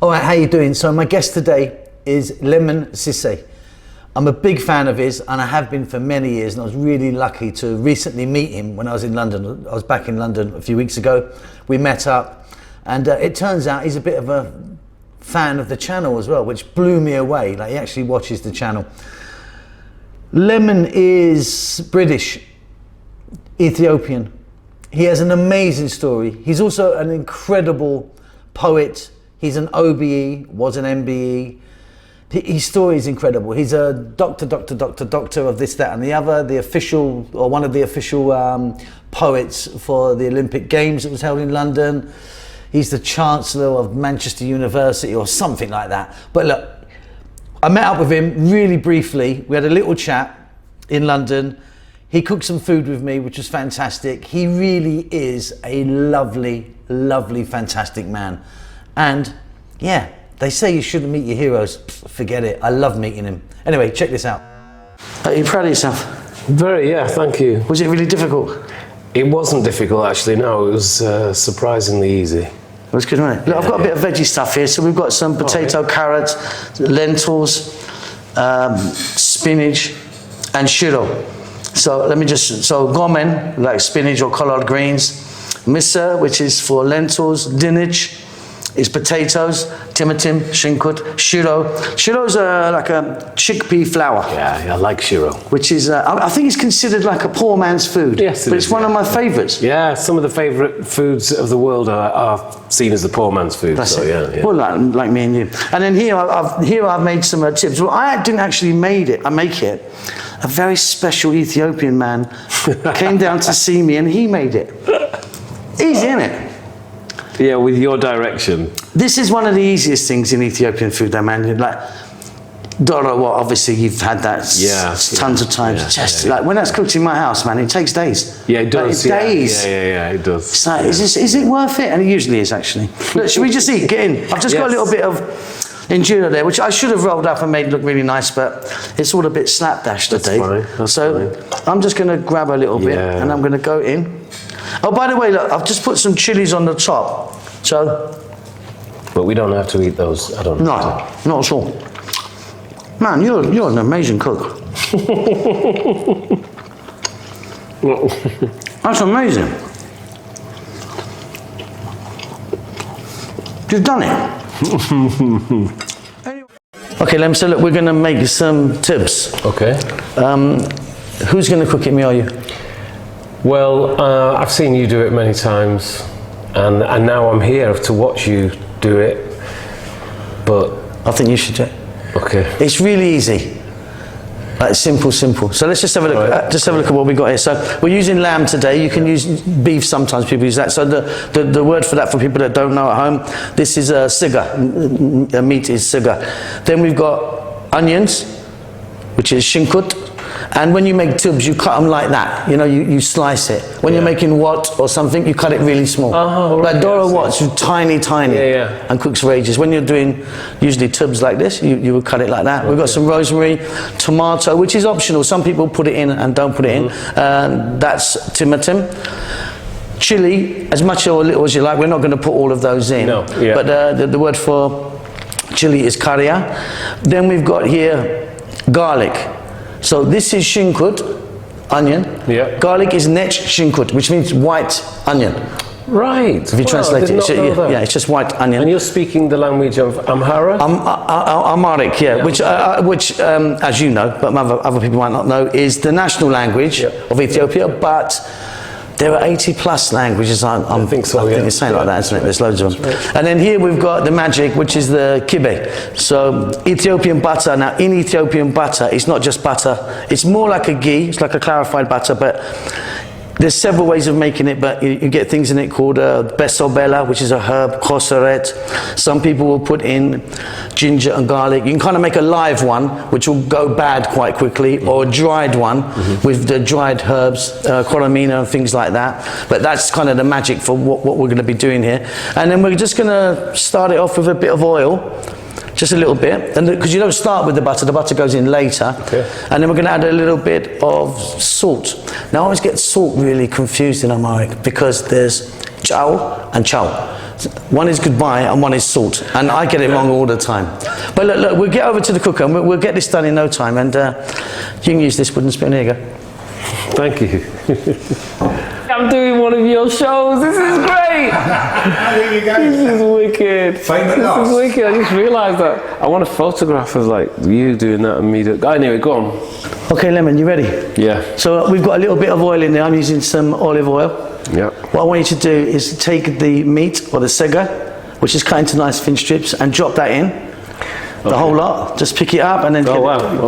All right, how you doing? So my guest today is Lemn Sissay. I'm a big fan of his, and I have been for many years, and I was really lucky to recently meet him when I was in London. I was back in London a few weeks ago. We met up, and it turns out he's a bit of a fan of the channel as well, which blew me away. Like, he actually watches the channel. Lemn is British, Ethiopian. He has an amazing story. He's also an incredible poet. He's an OBE, was an MBE. His story is incredible. He's a doctor of this, that and the other, the official, or one of the official poets for the Olympic Games that was held in London. He's the chancellor of Manchester University or something like that. But look, I met up with him really briefly. We had a little chat in London. He cooked some food with me, which was fantastic. He really is a lovely, lovely, fantastic man. And yeah, they say you shouldn't meet your heroes. Pfft, forget it. I love meeting him. Anyway, check this out. Are you proud of yourself? Very, yeah, thank you. Was it really difficult? It wasn't difficult, actually, no. It was surprisingly easy. It was good, wasn't it? Look, I've got a bit of veggie stuff here. So we've got some potato, carrots, lentils, spinach, and shiro. So let me just, so gomen, like spinach or collard greens, missa, which is for lentils, dinich is potatoes, timatim, shinkut, shiro. Shiro's like a chickpea flour. Yeah, I like shiro. Which is, I think it's considered like a poor man's food. Yes, but it's one of my favourites. Yeah, some of the favourite foods of the world are seen as the poor man's food. That's so, it. Yeah. Well, like me and you. And then here I've made some tips. Well, I didn't actually make it. A very special Ethiopian man came down to see me, and he made it. Easy, isn't it? Yeah, with your direction. This is one of the easiest things in Ethiopian food, though, man. Like, doro, well, obviously you've had that tons of times. Like when that's cooked in my house, man, it takes days. Yeah, it does. Like, days. Yeah, it does. It's like, is it worth it? And it usually is, actually. Look, should we just eat? Get in. I've just got a little bit of injera there, which I should have rolled up and made look really nice, but it's all a bit slapdash today. That's fine. I'm just going to grab a little bit, and I'm going to go in. Oh, by the way, look, I've just put some chilies on the top. So. But we don't have to eat those. I don't know. No, not at all. Man, you're an amazing cook. That's amazing. You've done it. Okay, Lem, so look, we're going to make some tips. Okay. Who's going to cook it, me or you? Well, I've seen you do it many times, and now I'm here to watch you do it, but I think you should do it. Okay. It's really easy. Like simple. So let's just have a look. Have a look at what we got here. So we're using lamb today. You can use beef. Sometimes people use that. So the word for that, for people that don't know at home, this is siga. Meat is siga. Then we've got onions, which is shinkut. And when you make tubs, you cut them like that. You know, you slice it. When you're making wat or something, you cut it really small. Oh, right. Like Doro wat's tiny. And cooks for ages. When you're doing usually tubs like this, you would cut it like that. We've got some rosemary, tomato, which is optional. Some people put it in and don't put it in. That's timatim. Chili, as much or little as you like. We're not going to put all of those in. No. But the word for chili is karia. Then we've got here garlic. So this is shinkut, onion. Yeah. Garlic is nech shinkut, which means white onion. Right. If you translate it, it's just white onion. And you're speaking the language of Amhara? Amharic, yeah. Which, as you know, but other people might not know, is the national language of Ethiopia. But there are 80+ languages. I think so. I think it's saying like that, isn't it? There's loads of them. Right. And then here we've got the magic, which is the kibe. So Ethiopian butter. Now, in Ethiopian butter, it's not just butter. It's more like a ghee. It's like a clarified butter, but there's several ways of making it, but you get things in it called besobela, which is a herb, koseret. Some people will put in ginger and garlic. You can kind of make a live one, which will go bad quite quickly, or a dried one with the dried herbs, koromina and things like that. But that's kind of the magic for what we're going to be doing here. And then we're just going to start it off with a bit of oil. just a little bit, and because you don't start with the butter goes in later. Okay. And then we're going to add a little bit of salt. Now I always get salt really confused in Amharic because there's ciao and ciao. One is goodbye and one is salt, and I get it wrong all the time. But look, we'll get over to the cooker and we'll get this done in no time, and you can use this wooden spoon. Here you go. Thank you. I'm doing one of your shows. This is great. This is wicked. This is wicked. I just realised that I want a photograph of like you doing that and me doing. Anyway, go on. Okay, Lemon, you ready? Yeah. So we've got a little bit of oil in there. I'm using some olive oil. Yeah. What I want you to do is take the meat or the sega, which is cut into nice thin strips, and drop that in. The whole lot. Just pick it up and then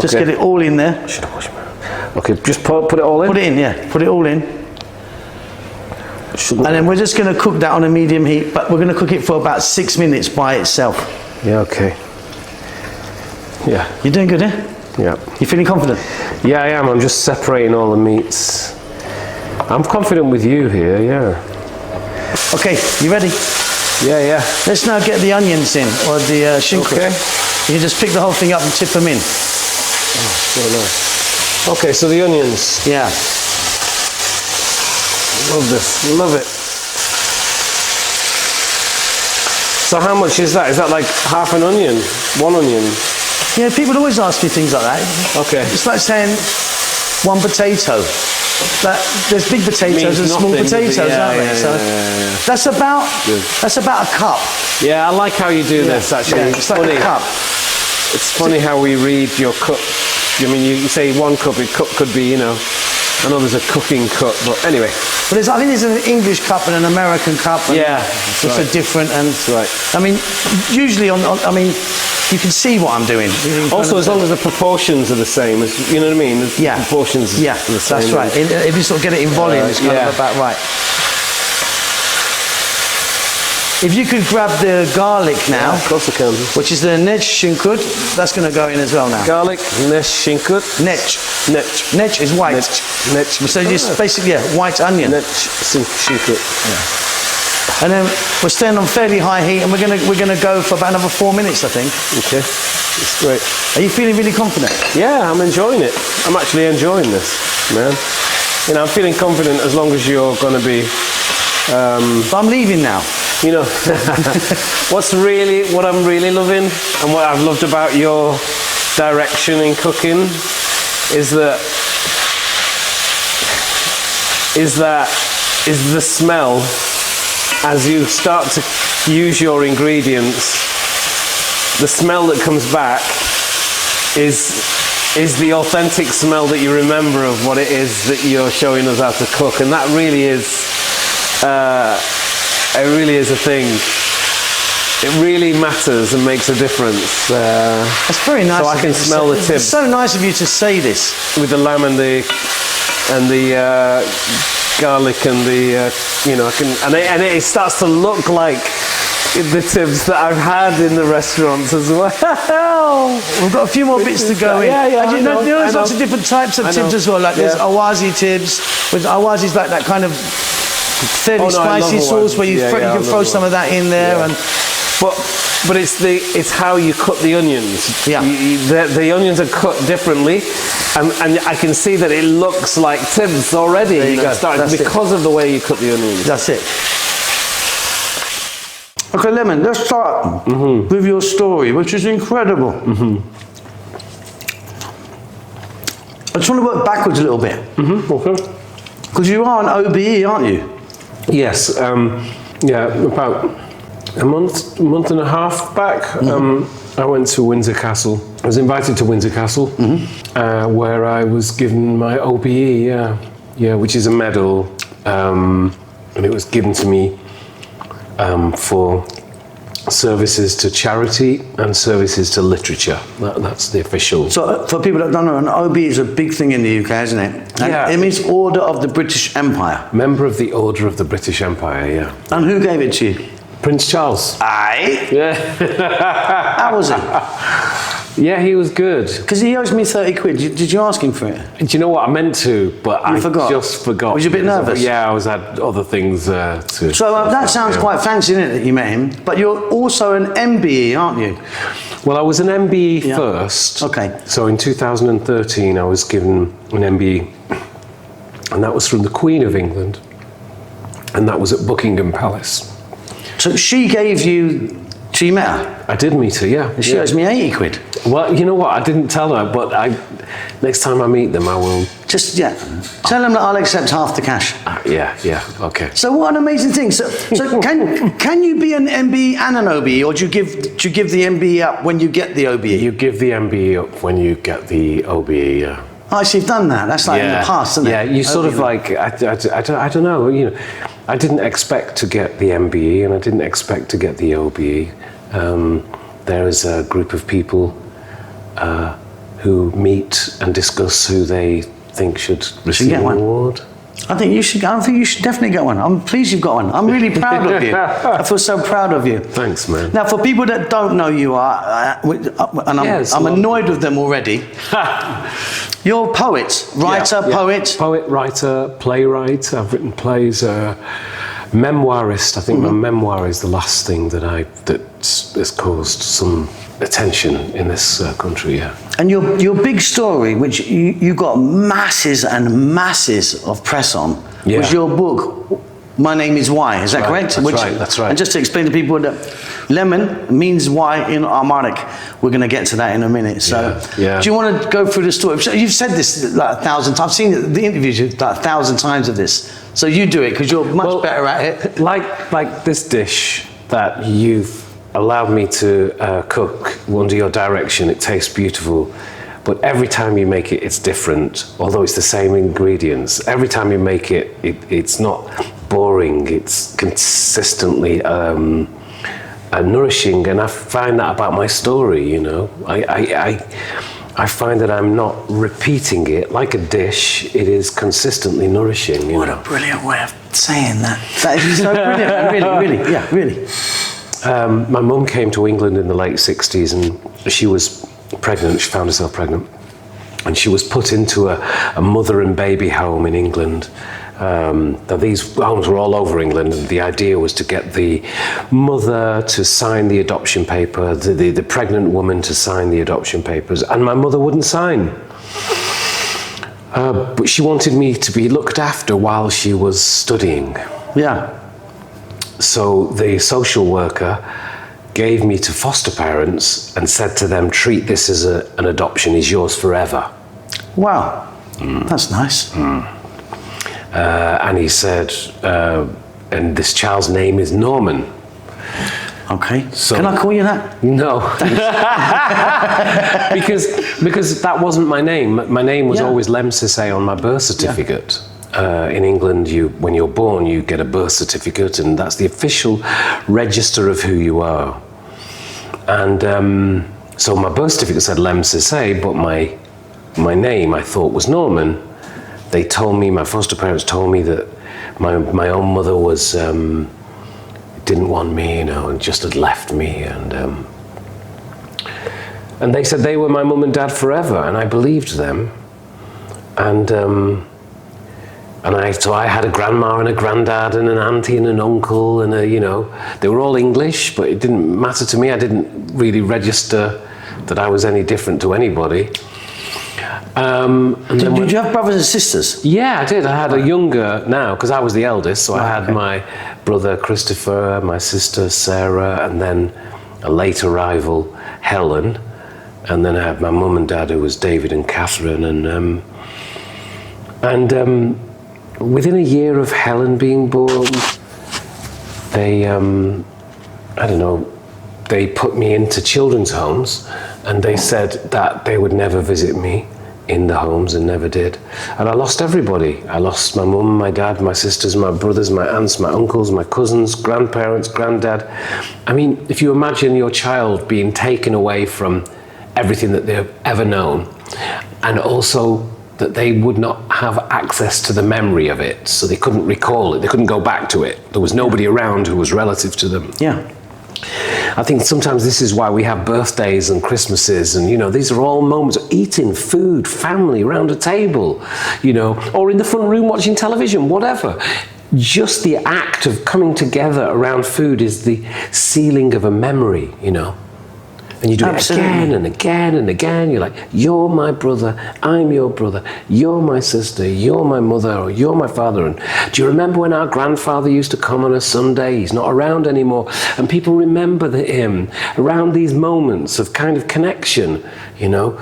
just get it all in there. Should have washed my hands. Okay, just put it all in. Put it in, yeah. Put it all in. And then we're just going to cook that on a medium heat, but we're going to cook it for about 6 minutes by itself. Yeah. Okay. Yeah. You're doing good, eh? Yeah. You feeling confident? Yeah, I am. I'm just separating all the meats. I'm confident with you here, yeah. Okay, you ready? Yeah, yeah. Let's now get the onions in, or the shinko. Okay. You can just pick the whole thing up and tip them in. Oh, so nice. Okay, so the onions. Yeah. Love this. Love it. So how much is that? Is that like half an onion? One onion? Yeah, people always ask me things like that. Okay. It's like saying one potato. But there's big potatoes and small potatoes, aren't there? So that's about a cup. Yeah, I like how you do this actually. Yeah, it's like a cup. It's funny how we read your cup. I mean, you say 1 cup. A cup could be, you know, I know there's a cooking cup, but anyway. But I think there's an English cup and an American cup. And yeah, which are different. And right. I mean, usually I mean, you can see what I'm doing. Also, as long as the proportions are the same, as you know what I mean. The proportions. Yeah, are the same. that's right. If you sort of get it in volume, it's kind of about right. If you could grab the garlic now, of course I can. which is the nech shinkut, that's going to go in as well now. Garlic, nech shinkut. Nech is white. Nech. So just basically, white onion. Nech shinkut. Yeah. And then we're staying on fairly high heat, and we're gonna go for about another 4 minutes, I think. Okay, it's great. Are you feeling really confident? Yeah, I'm enjoying it. I'm actually enjoying this, man. You know, I'm feeling confident as long as you're going to be. But I'm leaving now. You know, what I'm really loving and what I've loved about your direction in cooking is the smell as you start to use your ingredients. The smell that comes back is the authentic smell that you remember of what it is that you're showing us how to cook, and that really is. It really is a thing. It really matters and makes a difference. That's very nice. So I can smell the tip. It's so nice of you to say this. With the lamb and the garlic and the you know, and it starts to look like the tips that I've had in the restaurants as well. We've got a few more bits to go in. Yeah, and you know, there's lots of different types of tips as well. Like there's awazi tips. With awazi's like that kind of fairly spicy sauce where you can throw some of that in there. And but it's how you cut the onions. Yeah. The onions are cut differently, and I can see that it looks like tips already. There you go. Because of the way you cut the onions. That's it. Okay, Lemon, let's start with your story, which is incredible. I just want to work backwards a little bit. Okay. Because you are an OBE, aren't you? Yes. Yeah, about a month and a half back, I went to Windsor Castle. I was invited to Windsor Castle, where I was given my OBE, which is a medal, and it was given to me for services to charity and services to literature. That's the official. So for people that don't know, an OBE is a big thing in the UK, isn't it? And it means Order of the British Empire. Member of the Order of the British Empire, yeah. And who gave it to you? Prince Charles. Aye? Yeah. How was it? Yeah, he was good. Because he owes me 30 quid. Did you ask him for it? Do you know what? I meant to, but I forgot? just forgot. Was you a bit nervous? Yeah, I had other things to... So that sounds quite fancy, isn't it, that you met him? But you're also an MBE, aren't you? Well, I was an MBE first. Okay. So in 2013, I was given an MBE, and that was from the Queen of England, and that was at Buckingham Palace. So she gave you... So you met her? I did meet her, yeah. And she owes me 80 quid. Well, you know what? I didn't tell her, but next time I meet them, I will... Just, tell them that I'll accept half the cash. Yeah, okay. So what an amazing thing. So can you be an MBE and an OBE, or do you give the MBE up when you get the OBE? You give the MBE up when you get the OBE, yeah. Oh, so you've done that. That's like in the past, isn't it? Yeah, you sort of like, I don't know, you know, I didn't expect to get the MBE and I didn't expect to get the OBE. There is a group of people who meet and discuss who they think should receive an award. I think you should definitely get one. I'm pleased you've got one. I'm really proud of you. I feel so proud of you. Thanks, man. Now, for people that don't know you and I'm annoyed with them already, you're a poet, writer, poet. Poet, writer, playwright. I've written plays. Memoirist. I think my memoir is the last thing that has caused some attention in this country. Yeah. And your big story, which you got masses and masses of press on, was your book. My Name is Why. Is that correct? That's right. And just to explain to people that lemon means why in Armadic. We're going to get to that in a minute. So, do you want to go through the story? You've said this like 1,000 times. I've seen the interviews like 1,000 times of this. So you do it because you're much better at it. Like this dish that you've allowed me to cook under your direction. It tastes beautiful. But every time you make it, it's different. Although it's the same ingredients. Every time you make it, it's not boring. It's consistently nourishing, and I find that about my story. You know, I find that I'm not repeating it like a dish. It is consistently nourishing. What a brilliant way of saying that. That is so brilliant. Really. My mum came to England in the late 60s, and she was pregnant. She found herself pregnant, and she was put into a mother and baby home in England. Now these homes were all over England, and the idea was to get the mother to sign the adoption paper, the pregnant woman to sign the adoption papers, and my mother wouldn't sign. But she wanted me to be looked after while she was studying. Yeah. So the social worker gave me to foster parents and said to them, treat this as an adoption, is yours forever. Wow, that's nice. And he said, and this child's name is Norman. Okay, so can I call you that? No. because that wasn't my name. My name was always Lemn Sissay on my birth certificate. In England, when you're born, you get a birth certificate, and that's the official register of who you are. And so my birth certificate said Lemn Sissay, but my name I thought was Norman. They told me, my foster parents told me that my own mother was didn't want me, you know, and just had left me, and they said they were my mum and dad forever, and I believed them, so I had a grandma and a granddad and an auntie and an uncle, and they were all English, but it didn't matter to me. I didn't really register that I was any different to anybody. Did you have brothers and sisters? Yeah, I did. I had a younger now, because I was the eldest, so I had my brother Christopher, my sister Sarah, and then a late arrival, Helen, and then I had my mum and dad, who was David and Catherine, and within a year of Helen being born, they, they put me into children's homes, and they said that they would never visit me in the homes, and never did. And I lost everybody. I lost my mum, my dad, my sisters, my brothers, my aunts, my uncles, my cousins, grandparents, granddad. I mean, if you imagine your child being taken away from everything that they've ever known, and also that they would not have access to the memory of it, so they couldn't recall it, they couldn't go back to it. There was nobody around who was relative to them. Yeah. I think sometimes this is why we have birthdays and Christmases, and, you know, these are all moments of eating food, family, around a table, you know, or in the front room watching television, whatever. Just the act of coming together around food is the sealing of a memory, you know. And you do it again and again and again. You're like, you're my brother, I'm your brother, you're my sister, you're my mother, or you're my father. And do you remember when our grandfather used to come on a Sunday? He's not around anymore. And people remember him around these moments of kind of connection, you know.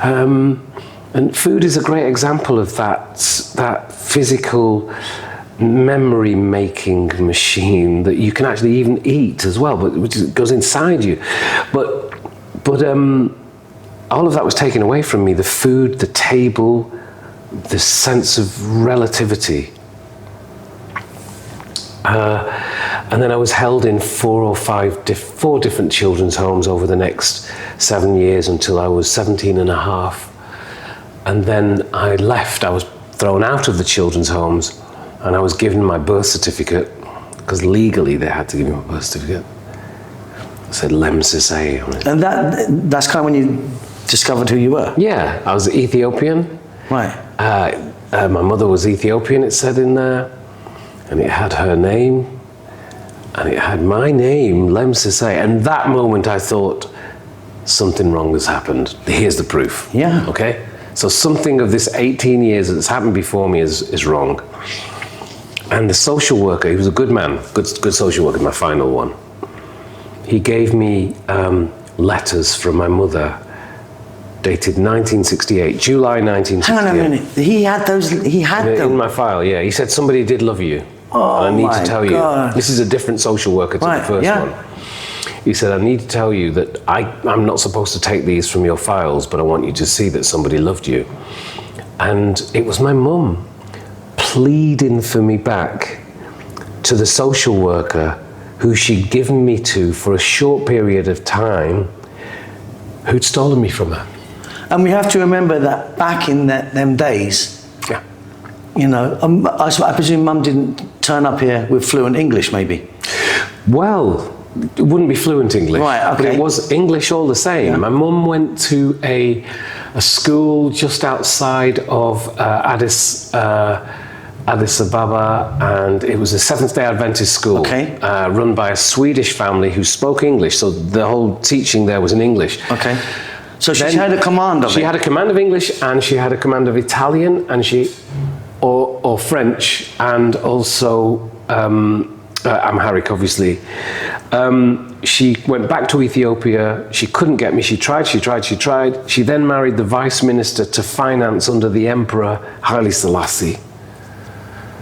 And food is a great example of that physical memory-making machine that you can actually even eat as well, but which goes inside you. But all of that was taken away from me. The food, the table, the sense of relativity. And then I was held in four different children's homes over the next 7 years until I was 17 and a half. And then I left. I was thrown out of the children's homes, and I was given my birth certificate, because legally they had to give me my birth certificate. It said Lemn Sissay on it. And that's kind of when you discovered who you were? Yeah, I was Ethiopian. Right. My mother was Ethiopian, it said in there, and it had her name, and it had my name, Lem Sissay. And that moment I thought, something wrong has happened. Here's the proof. Yeah. Okay? So something of this 18 years that's happened before me is wrong. And the social worker, he was a good man, good social worker, my final one. He gave me letters from my mother, dated 1968, July 1968. Hang on a minute, he had them? In my file, yeah. He said, somebody did love you. Oh, and I need to tell God. you, this is a different social worker to the first one. He said, I need to tell you that I'm not supposed to take these from your files, but I want you to see that somebody loved you. And it was my mum pleading for me back to the social worker who she'd given me to for a short period of time, who'd stolen me from her. And we have to remember that back in them days, yeah, you know, I presume Mum didn't turn up here with fluent English, maybe? Well, it wouldn't be fluent English, right, okay. But it was English all the same. Yeah. My mum went to a school just outside of Addis Ababa, and it was a Seventh-day Adventist school, okay. Run by a Swedish family who spoke English, so the whole teaching there was in English. Okay. So she had a command of it? She had a command of English, and she had a command of Italian, and or French, and also Amharic, obviously. She went back to Ethiopia. She couldn't get me. She tried. She then married the vice minister to finance under the emperor Haile Selassie.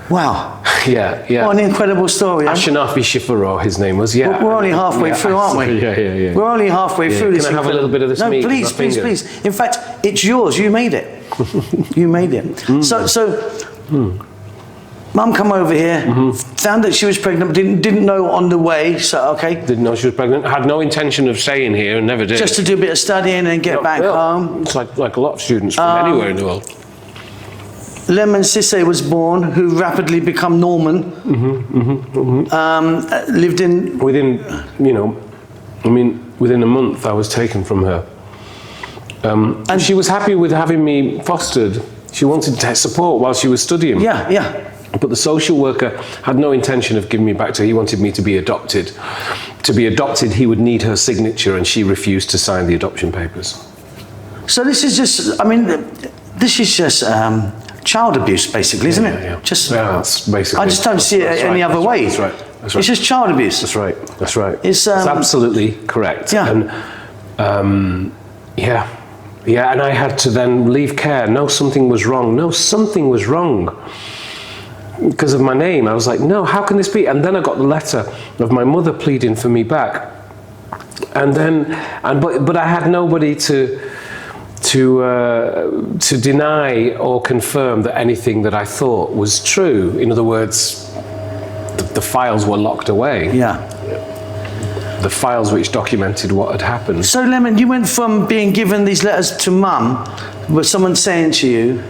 Wow. Yeah. What an incredible story. Ashanafi Shifaro, his name was, yeah. We're only halfway through, aren't we? Yeah. We're only halfway through this. Can I have a little bit of this meat? No, please. In fact, it's yours. You made it. You made it. Mum come over here, found that she was pregnant, didn't know on the way, so okay. Didn't know she was pregnant, had no intention of staying here and never did. Just to do a bit of studying and get back home. It's like a lot of students from anywhere in the world. Lemn Sissay was born, who rapidly became Norman. Lived in... Within a month I was taken from her. And she was happy with having me fostered. She wanted to support while she was studying. Yeah. But the social worker had no intention of giving me back to her. He wanted me to be adopted. To be adopted, he would need her signature, and she refused to sign the adoption papers. So this is just, this is just child abuse, basically, isn't it? Yeah. That's basically. I just don't see it any other way. That's right. It's just child abuse. That's right. It's absolutely correct. Yeah. And and I had to then leave care. No, something was wrong. Because of my name. I was like, no, how can this be? And then I got the letter of my mother pleading for me back. But I had nobody to deny or confirm that anything that I thought was true. In other words, the files were locked away. Yeah. The files which documented what had happened. So Lemn, you went from being given these letters to Mum, with someone saying to you,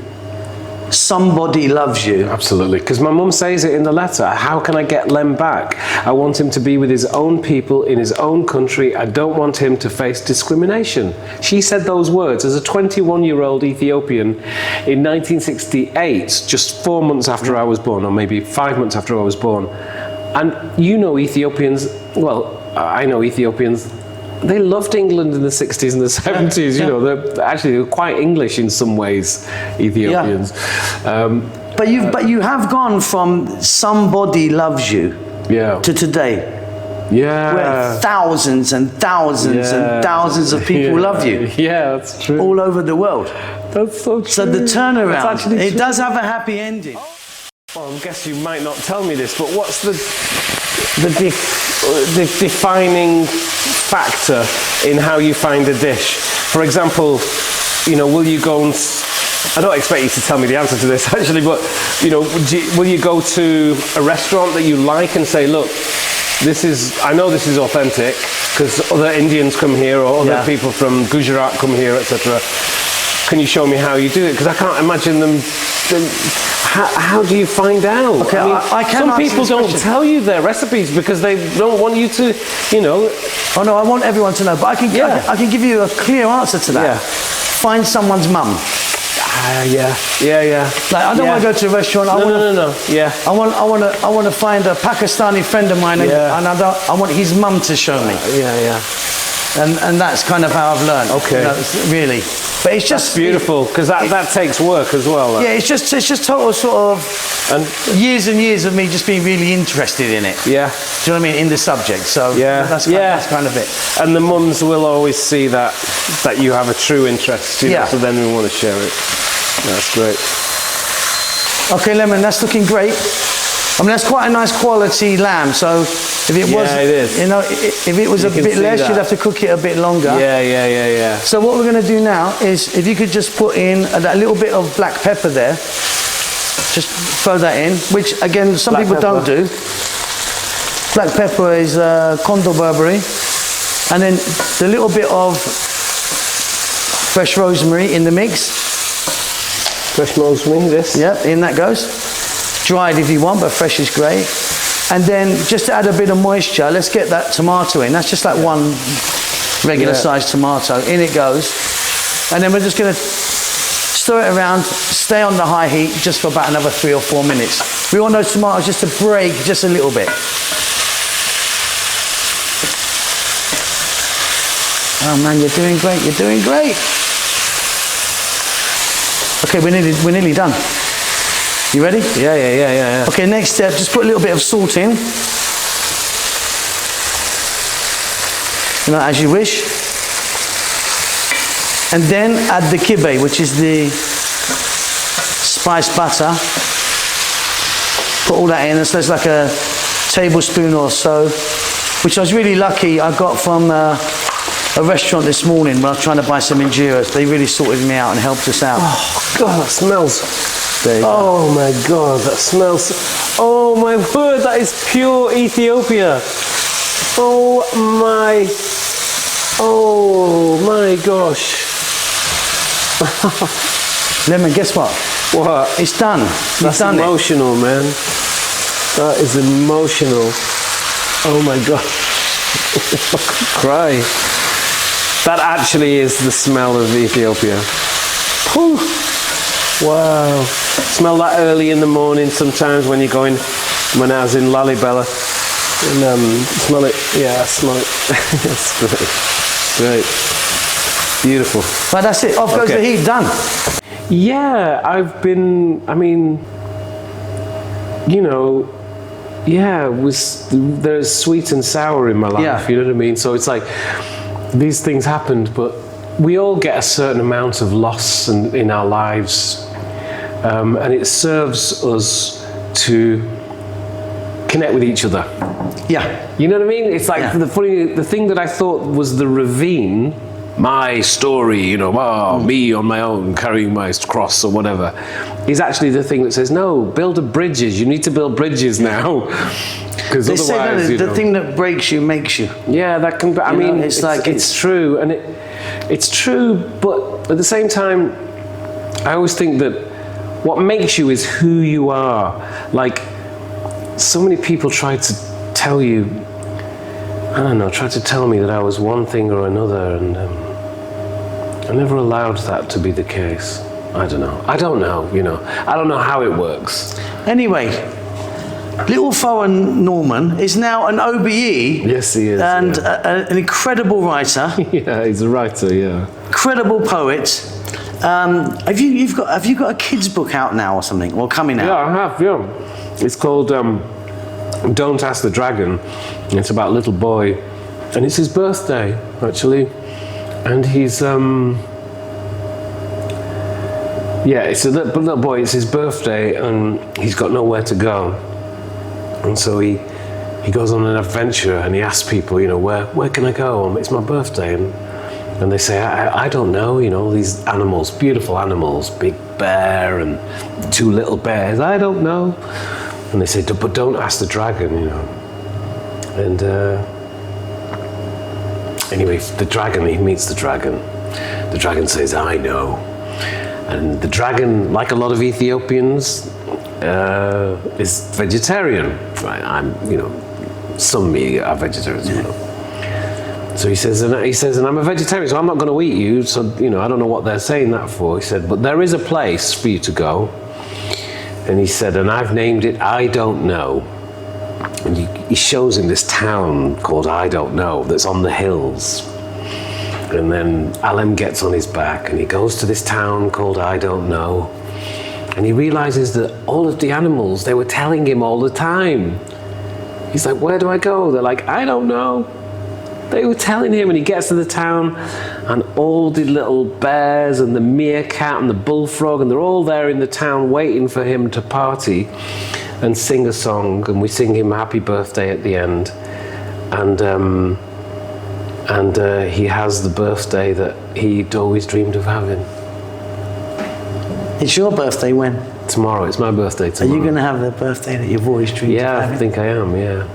somebody loves you. Absolutely, because my mum says it in the letter. How can I get Lem back? I want him to be with his own people in his own country. I don't want him to face discrimination. She said those words as a 21-year-old Ethiopian in 1968, just 4 months after I was born, or maybe 5 months after I was born. And you know Ethiopians, well, I know Ethiopians, they loved England in the 60s and the 70s, you know, they're quite English in some ways, Ethiopians. Yeah. But you have gone from somebody loves you to today. Yeah. Where thousands and thousands and thousands of people love you. Yeah, that's true. All over the world. That's so true. So the turnaround, it true. does have a happy ending. Well, I guess you might not tell me this, but what's the defining factor in how you find a dish? For example, you know, will you go and... I don't expect you to tell me the answer to this actually, but you know, will you go to a restaurant that you like and say, look, I know this is authentic because other Indians come here or other people from Gujarat come here, etc. Can you show me how you do it? Because I can't imagine them. How do you find out? Okay, I can some people don't tell you their recipes because they don't want you to, you know. Oh no, I want everyone to know, but I can give you a clear answer to that. Yeah. Find someone's mum. Yeah. Like I don't want to go to a restaurant. No. Yeah. I want to find a Pakistani friend of mine, and I want his mum to show me. Yeah. And that's kind of how I've learned. Okay. You know, really. But it's just that's beautiful because that takes work as well. Yeah, it's just total sort of years and years of me just being really interested in it. Yeah. Do you know what I mean? In the subject. So that's kind of it. And the mums will always see that you have a true interest. You know, so then we want to share it. That's great. Okay, Lemon, that's looking great. I mean, that's quite a nice quality lamb. So if it was, it is. You know, if it was a bit less, you'd have to cook it a bit longer. Yeah. So what we're going to do now is, if you could just put in a little bit of black pepper there, just throw that in. Which again, some people don't do. Black pepper is Kondo Burberry, and then the little bit of fresh rosemary in the mix. Fresh rosemary, this? Yeah, in that goes. Dried if you want, but fresh is great. And then just to add a bit of moisture, let's get that tomato in. That's just like one regular sized tomato. In it goes. And then we're just going to stir it around, stay on the high heat just for about another 3 or 4 minutes. We want those tomatoes just to break just a little bit. Oh man, you're doing great, you're doing great. Okay, we're nearly done. You ready? Yeah. Okay, next step, just put a little bit of salt in. You know, as you wish. And then add the kibe, which is the spiced butter. Put all that in, so it's like a tablespoon or so, which I was really lucky I got from a restaurant this morning when I was trying to buy some injera. They really sorted me out and helped us out. Oh God, that smells. Oh my God, that smells. Oh my word, that is pure Ethiopia. Oh my gosh. Lemon, guess what? What? It's done. That's emotional, man. That is emotional. Oh my God. I could cry. That actually is the smell of Ethiopia. Whew. Wow. Smell that early in the morning sometimes when you're going, when I was in Lalibela. And smell it. Yeah, I smell it. It's great. Beautiful. But that's it. Off goes the heat. Done. Yeah, I mean, you know, there's sweet and sour in my life, you know what I mean? So it's like, these things happened, but we all get a certain amount of loss in our lives, and it serves us to connect with each other. Yeah. You know what I mean? It's like the thing that I thought was the ravine, my story, you know, me on my own carrying my cross or whatever, is actually the thing that says, no, build bridges. You need to build bridges now. Because otherwise, the thing that breaks you makes you. Yeah, that can. I mean, it's true, and it's true. But at the same time, I always think that what makes you is who you are. Like, so many people try to tell you, I don't know, try to tell me that I was one thing or another, and I never allowed that to be the case. I don't know. I don't know, you know. I don't know how it works. Anyway, little foreign Norman is now an OBE. Yes, he is. And an incredible writer. Yeah, he's a writer, yeah. Incredible poet. Have you got a kids book out now or something, or coming out? Yeah, I have, yeah. It's called Don't Ask the Dragon. It's about a little boy, and it's his birthday, actually. And he's, yeah, it's a little boy, it's his birthday, and he's got nowhere to go. And so he goes on an adventure, and he asks people, you know, where can I go? It's my birthday. And they say, I don't know, you know, these animals, beautiful animals, big bear and 2 little bears, I don't know. And they say, but don't ask the dragon, you know. And anyway, he meets the dragon. The dragon says, I know. And the dragon, like a lot of Ethiopians, is vegetarian. Right? You know, some meat are vegetarians. You know. So he says, and I'm a vegetarian, so I'm not going to eat you. So, you know, I don't know what they're saying that for. He said, but there is a place for you to go. And he said, and I've named it I Don't Know. And he shows him this town called I Don't Know that's on the hills. And then Alem gets on his back and he goes to this town called I Don't Know. And he realizes that all of the animals, they were telling him all the time. He's like, where do I go? They're like, I don't know. They were telling him, and he gets to the town, and all the little bears and the meerkat and the bullfrog, and they're all there in the town waiting for him to party and sing a song, and we sing him happy birthday at the end. And he has the birthday that he'd always dreamed of having. It's your birthday when? Tomorrow, it's my birthday tomorrow. Are you going to have the birthday that you've always dreamed of having? Yeah, I think I am, yeah.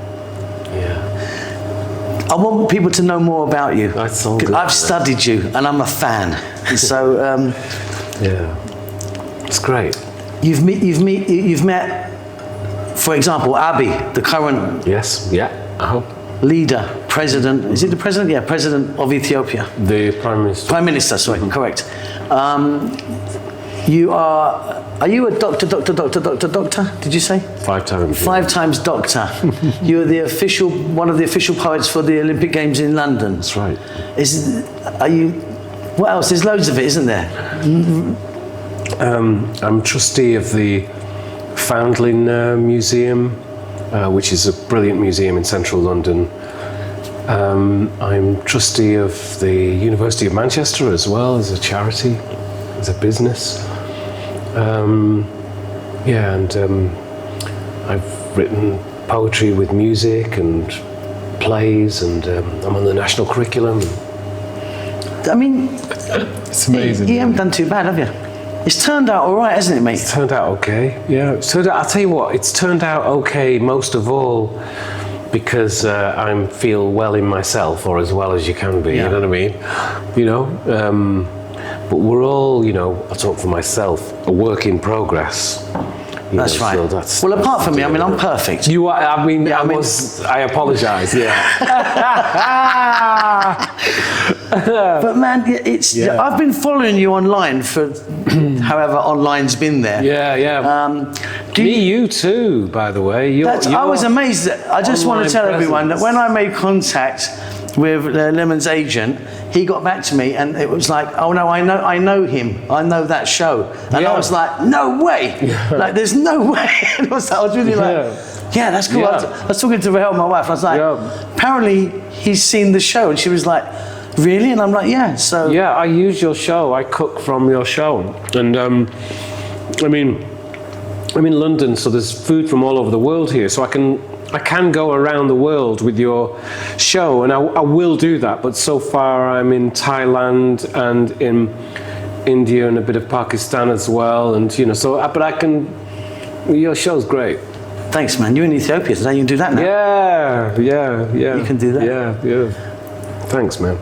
I want people to know more about you. That's all good. I've studied you, and I'm a fan. So, yeah, it's great. You've met, for example, Abiy, the current leader, president. Is it the president? Yeah, president of Ethiopia. The prime minister. Prime minister. Sorry, correct. You are you a doctor? Did you say? 5 times. 5 times doctor. You're the one of the official poets for the Olympic Games in London. That's right. What else? There's loads of it, isn't there? I'm trustee of the Foundling Museum, which is a brilliant museum in central London. I'm trustee of the University of Manchester as well, as a charity, as a business. I've written poetry with music and plays, and I'm on the national curriculum. I mean, it's amazing. You haven't done too bad, have you? It's turned out all right, hasn't it, mate? It's turned out okay. Yeah, it's turned out. I'll tell you what. It's turned out okay most of all because I feel well in myself, or as well as you can be. Yeah. You know what I mean? You know. But we're all, you know, I talk for myself, a work in progress. That's right. So well, apart from me, I mean, I'm perfect. You are, I mean, yeah, I apologise, yeah. But man, I've been following you online for however online's been there. Yeah. You too, by the way. I was amazed. I just want to tell everyone that when I made contact with Lemon's agent, he got back to me and it was like, oh no, I know him. I know that show. And I was like, no way. Like, there's no way. And I was really like, yeah, that's cool. I was talking to Rahel, my wife. I was like, apparently he's seen the show. And she was like, really? And I'm like, yeah. So yeah, I use your show. I cook from your show. And I'm in London, so there's food from all over the world here. So I can go around the world with your show, and I will do that, but so far I'm in Thailand and in India and a bit of Pakistan as well, and you know, your show's great. Thanks, man. You're in Ethiopia today, you can do that now. Yeah. You can do that. Yeah. Thanks, man.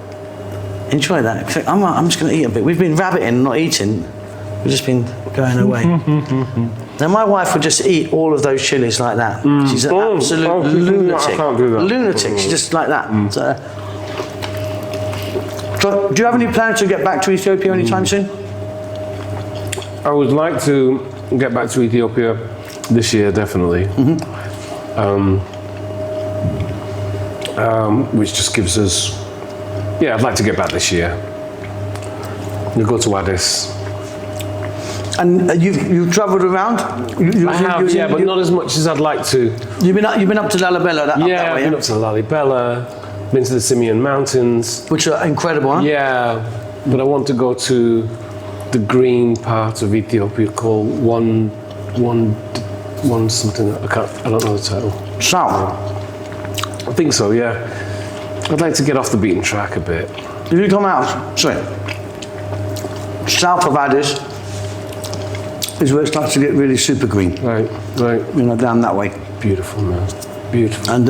Enjoy that. I'm just going to eat a bit. We've been rabbiting, not eating. We've just been going away. Now my wife would just eat all of those chilies like that. She's an absolute lunatic. I can't do that. Lunatic. She's just like that. So, do you have any plans to get back to Ethiopia anytime soon? I would like to get back to Ethiopia this year, definitely. Which just gives us, yeah, I'd like to get back this year. We'll go to Addis. And you've travelled around? I have, yeah, but not as much as I'd like to. You've been up to Lalibela, up that way, I've been up to Lalibela, been to the Simeon Mountains. Which are incredible, huh? Yeah, but I want to go to the green part of Ethiopia called one something. I don't know the title. South? I think so, yeah. I'd like to get off the beaten track a bit. If you come out, sorry, south of Addis is where it starts to get really super green. Right. You know, down that way. Beautiful, man. Beautiful. And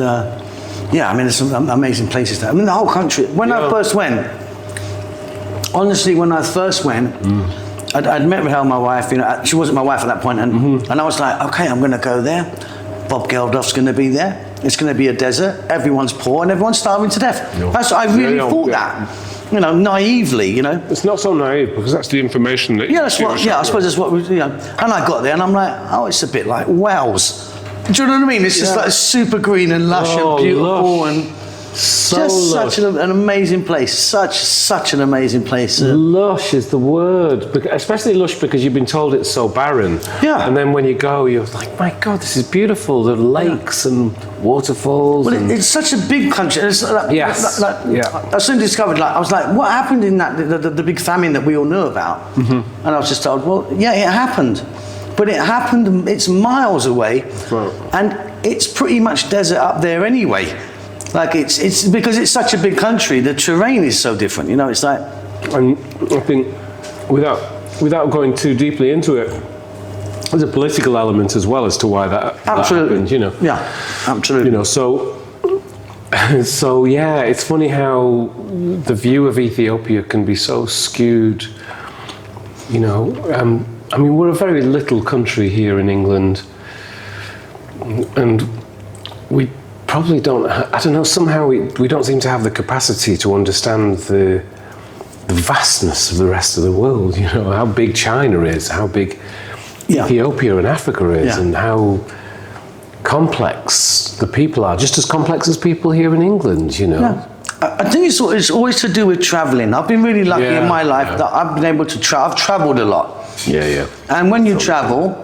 yeah, I mean, there's some amazing places there. I mean, the whole country. When I first went, honestly, when I first went, I'd met Rahel, my wife. You know, she wasn't my wife at that point, and I was like, okay, I'm going to go there. Bob Geldof's going to be there. It's going to be a desert. Everyone's poor and everyone's starving to death. No. That's what I really thought that. You know, naively, you know. It's not so naive because that's the information that. Yeah, that's what. Yeah, I suppose that's what we. You know, and I got there and I'm like, oh, it's a bit like Wales. Do you know what I mean? It's just like super green and lush and beautiful and just such an amazing place. Such an amazing place. Lush is the word, especially lush because you've been told it's so barren. Yeah. And then when you go, you're like, my God, this is beautiful. The lakes and waterfalls. Well, it's such a big country. It's like, Yes. I soon discovered, like, I was like, what happened in that the big famine that we all knew about? And I was just told, well, yeah, it happened. But it happened, it's miles away, and it's pretty much desert up there anyway. Like it's because it's such a big country, the terrain is so different, you know, it's like... And I think without going too deeply into it, there's a political element as well as to why that happened, you know. Yeah, absolutely. You know, so yeah, it's funny how the view of Ethiopia can be so skewed, you know. I mean, we're a very little country here in England, and we probably don't, I don't know, somehow we don't seem to have the capacity to understand the vastness of the rest of the world, you know, how big China is, how big Ethiopia and Africa is, and how complex the people are, just as complex as people here in England, you know. Yeah. I think it's always to do with travelling. I've been really lucky in my life that I've been able to I've travelled a lot. Yeah. And when you travel,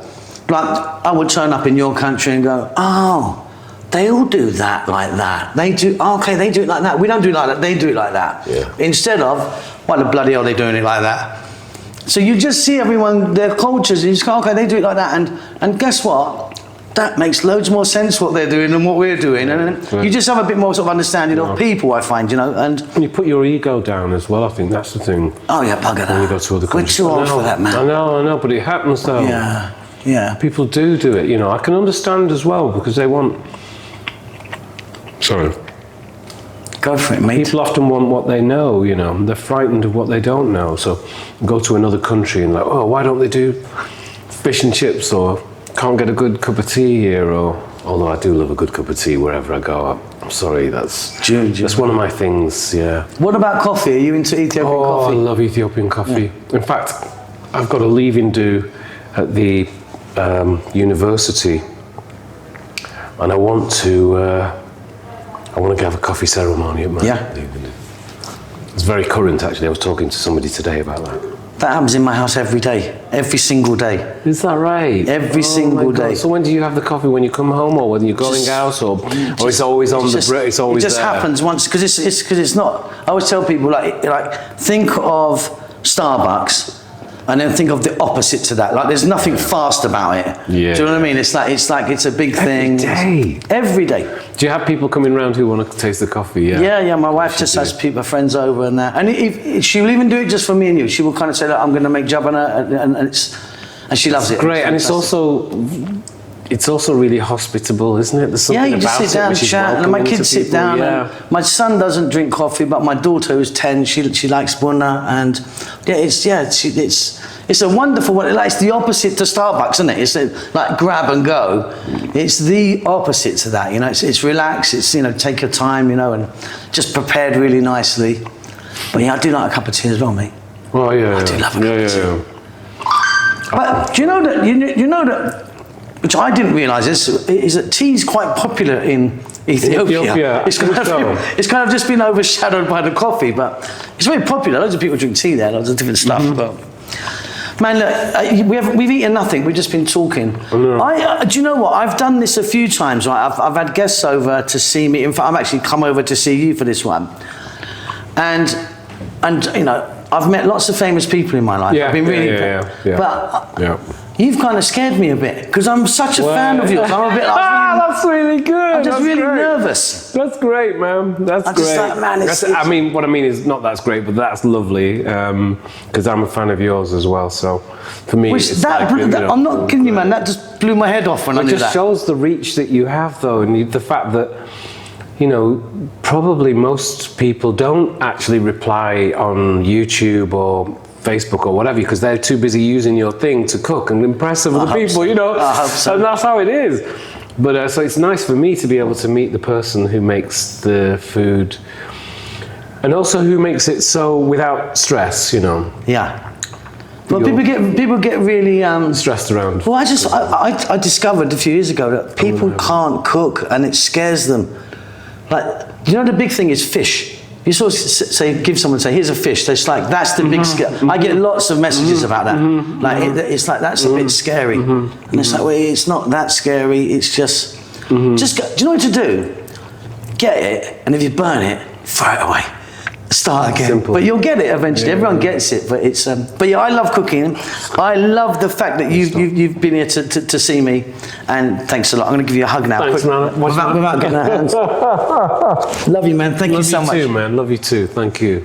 like I would turn up in your country and go, oh, they all do that like that. They do, okay, they do it like that. We don't do it like that, they do it like that. Yeah. Instead of, why the bloody hell are they doing it like that? So you just see everyone, their cultures, and you just go, okay, they do it like that. And guess what? That makes loads more sense what they're doing than what we're doing. And you just have a bit more sort of understanding of people, I find, you know. And you put your ego down as well, I think that's the thing. Oh yeah, bugger that. When you go to other countries. We're too old for that, man. I know, but it happens though. Yeah. People do it, you know. I can understand as well because they want... Sorry. Go for it, mate. People often want what they know, you know. They're frightened of what they don't know. So go to another country and like, oh, why don't they do fish and chips, or can't get a good cup of tea here, or although I do love a good cup of tea wherever I go. I'm sorry, that's one of my things, yeah. What about coffee? Are you into Ethiopian coffee? Oh, I love Ethiopian coffee. In fact, I've got a leaving due at the university, and I want to have a coffee ceremony at my leaving due. It's very current, actually. I was talking to somebody today about that. That happens in my house every day, every single day. Is that right? Every single day. So when do you have the coffee? When you come home, or when you're going out, or it's always on the bread? It's always there. It just happens once because it's not. I always tell people like think of Starbucks, and then think of the opposite to that. Like there's nothing fast about it. Yeah. Do you know what I mean? It's like it's a big thing. Every day. Do you have people coming around who want to taste the coffee? Yeah. My wife just has friends over and that, and if she'll even do it just for me and you. She will kind of say, "Look, I'm going to make jabana," and she loves it. Great, and it's also it's also really hospitable, isn't it? There's something Yeah, you just about sit down, it which is chat, and my welcoming kids to sit people, down. yeah. And my son doesn't drink coffee, but my daughter, who's 10, she likes bunna, and it's a wonderful one. Like, it's the opposite to Starbucks, isn't it? It's like grab and go. It's the opposite to that, you know. It's relaxed. It's, you know, take your time, you know, and just prepared really nicely. But yeah, I do like a cup of tea as well, mate. Oh yeah, I do love a cup of tea. yeah. But do you know that you know that, which I didn't realise is that tea's quite popular in Ethiopia. It's kind of just been overshadowed by the coffee, but it's very popular. Loads of people drink tea there, loads of different stuff. But man, look, we've eaten nothing. We've just been talking. Do you know what? I've done this a few times. Right? I've had guests over to see me. In fact, I've actually come over to see you for this one, and you know, I've met lots of famous people in my life. I've been really, but you've kind of scared me a bit because I'm such a fan of yours. I'm a bit. That's really good. I'm just really nervous. That's great, man. That's great. Just like, man, I mean, what I mean is not that's great, but that's lovely because I'm a fan of yours as well. So for me, it's I'm not kidding you, man. That just blew my head off when I knew that. It just shows the reach that you have, though, and the fact that, you know, probably most people don't actually reply on YouTube or Facebook or whatever because they're too busy using your thing to cook and impress other people, you know. And that's how it is. But so it's nice for me to be able to meet the person who makes the food and also who makes it so without stress, you know. Yeah. Well, people get really stressed around. Well, I discovered a few years ago that people can't cook and it scares them. Like, you know, the big thing is fish. You sort of give someone, here's a fish. It's like, that's the big scare. I get lots of messages about that. Like, it's like, that's a bit scary. And it's like, well, it's not that scary. It's just go, do you know what to do? Get it, and if you burn it, throw it away. Start again. Simple. But you'll get it eventually. Everyone gets it. But it's but yeah, I love cooking. I love the fact that you've been here to see me, and thanks a lot. I'm going to give you a hug now. Thanks, man. Without getting our hands. Love you, man. Thank you so much. Love you too, man. Love you too. Thank you.